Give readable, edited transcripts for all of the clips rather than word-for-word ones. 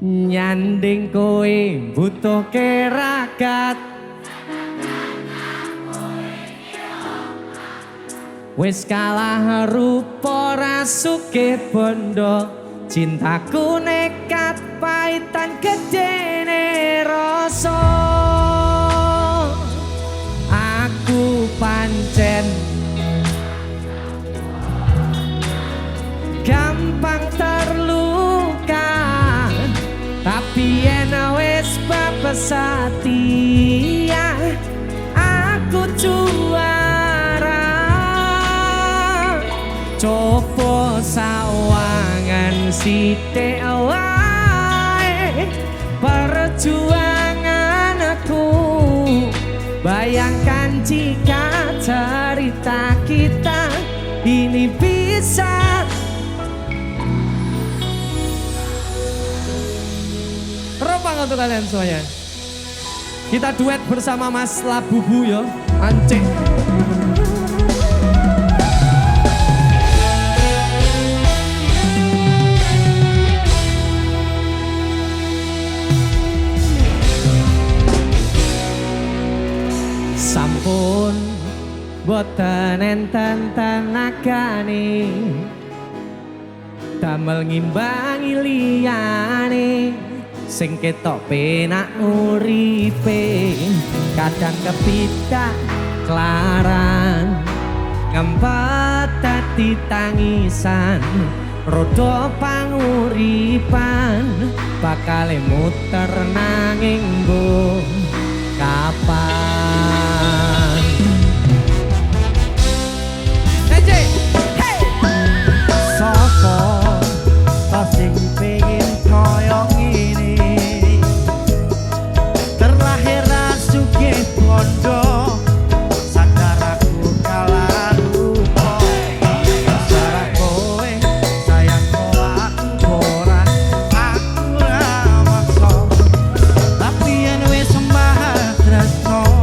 nyanding kowe butuh keragat wis kalah rupa rasuke bondo cintaku nekat paitan gedene rasa aku pancen gampang terluka tapi yen wis babesati aku juara copo sawangan sithik wae perjuangan aku bayangkan jika cerita kita ini bisa teropang untuk kalian semuanya. Kita duet bersama Mas Labubu ya, Ancik. Sampun boten enten tenagane damel ngimbangi liyane sing ketok penak uripe kadang kepidak kelaran ngempet dadi tangisan rodo panguripan bakal muter nanging mbok kapan hey Sopo sing pengen koyo ngene terlahir sugih bondo sadar aku kalah rupa sarah kowe sayang aku ora maksa tapi yen wis sembah tresno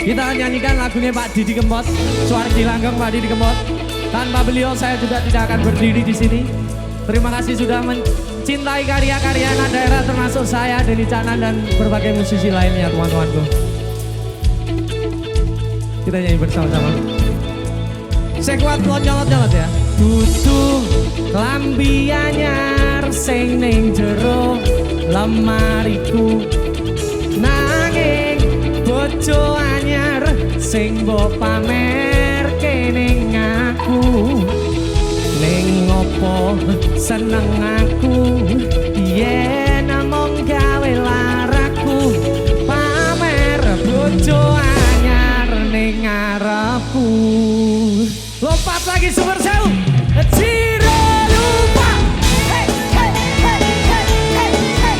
Kita nyanyikan lagunya Pak Didi Kempot, Suwardi Langgeng Pak Didi Kempot. Tanpa beliau saya juga tidak akan berdiri di sini. Terima kasih sudah mencintai karya-karya anak daerah termasuk saya, Denny Canan dan berbagai musisi lainnya teman-temanku. Kita nyanyi bersama-sama. Saya kuat nyolot-nyolot ya. Tutu lambi anyar sing ning jero lemariku, nanging bojo anyar sing mbok pamerke ning aku. Ning ngopo seneng aku yen namung gawe laraku pamer bojo anyar ning ngarepku. Lompat lagi Super Sewu. Ciro lupa. Hey, hey, hey, hey, hey, hey.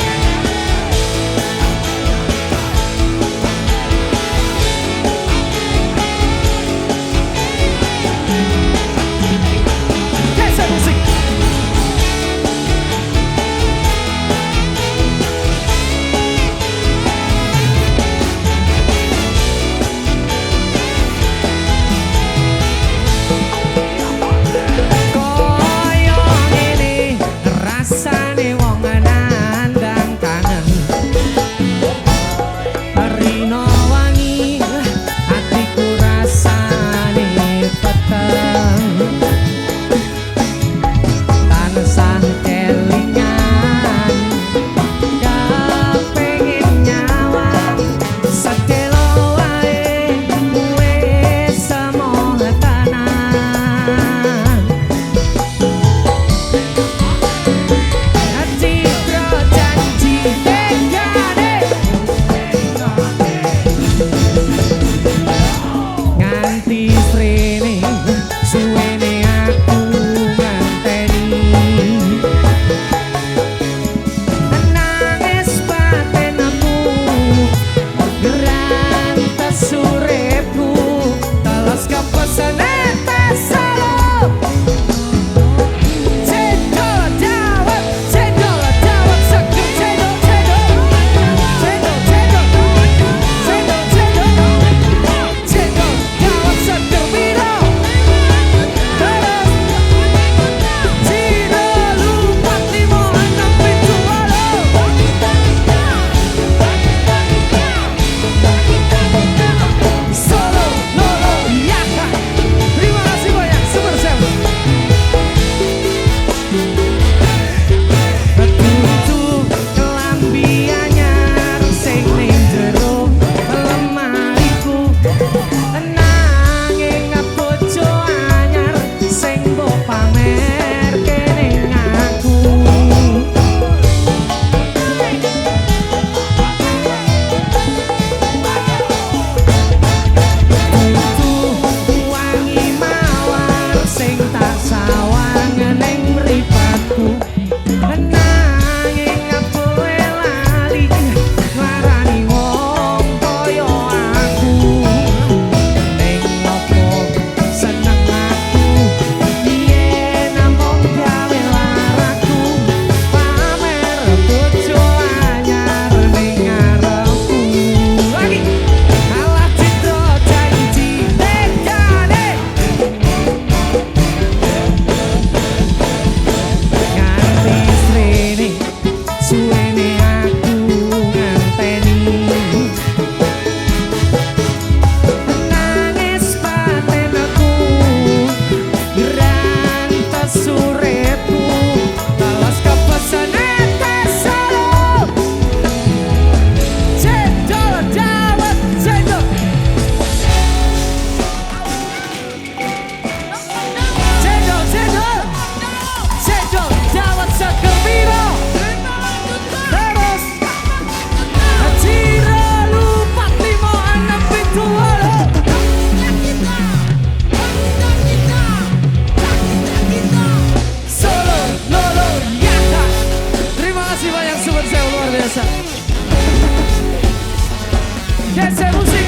Geser musik.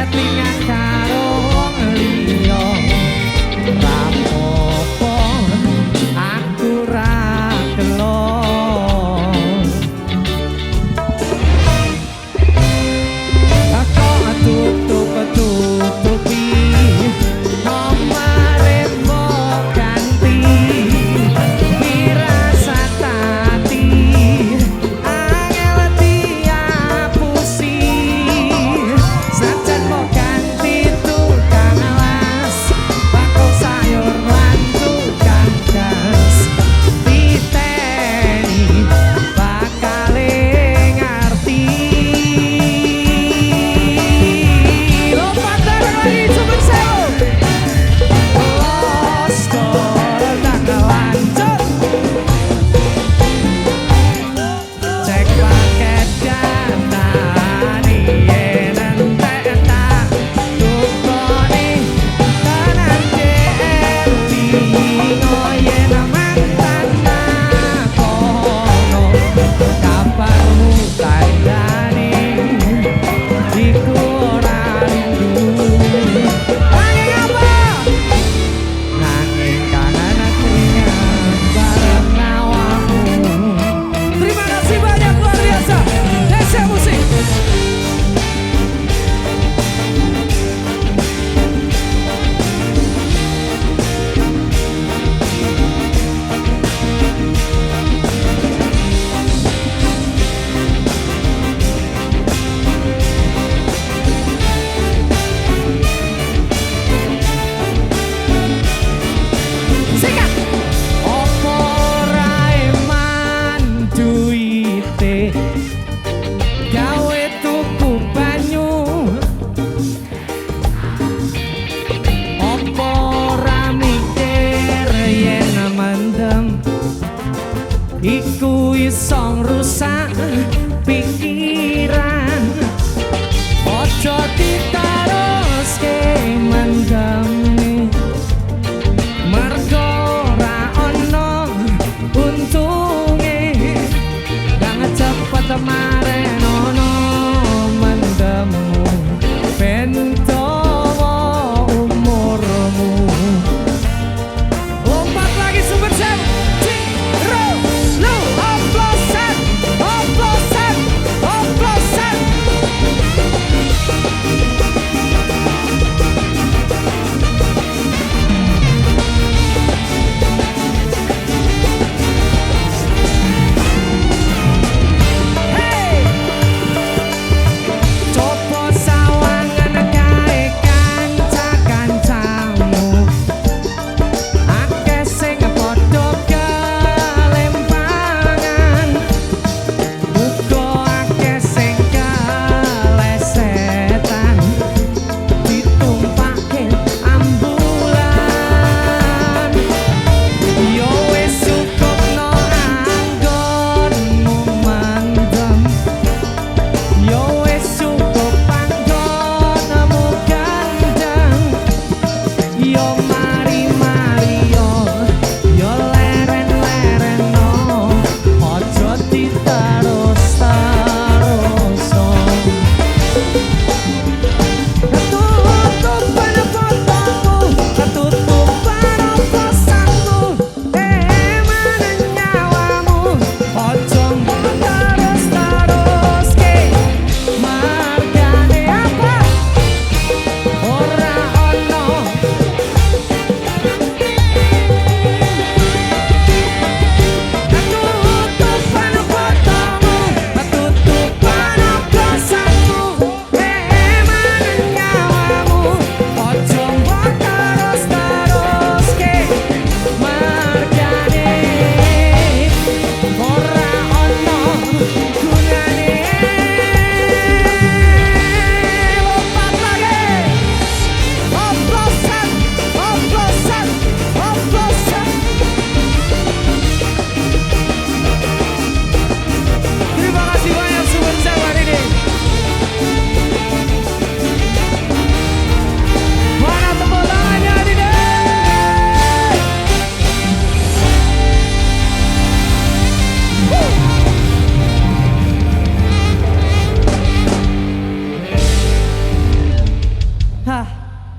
chattingan karo wong liya. Rapopo aku ra gelo. Aku tutupi nomore mbok ganti. Pirasat ati angel diapusi. Senajan mbok ganti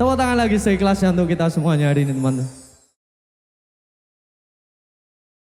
Tepuk tangan lagi seikhlasnya untuk kita semuanya hari ini teman-teman.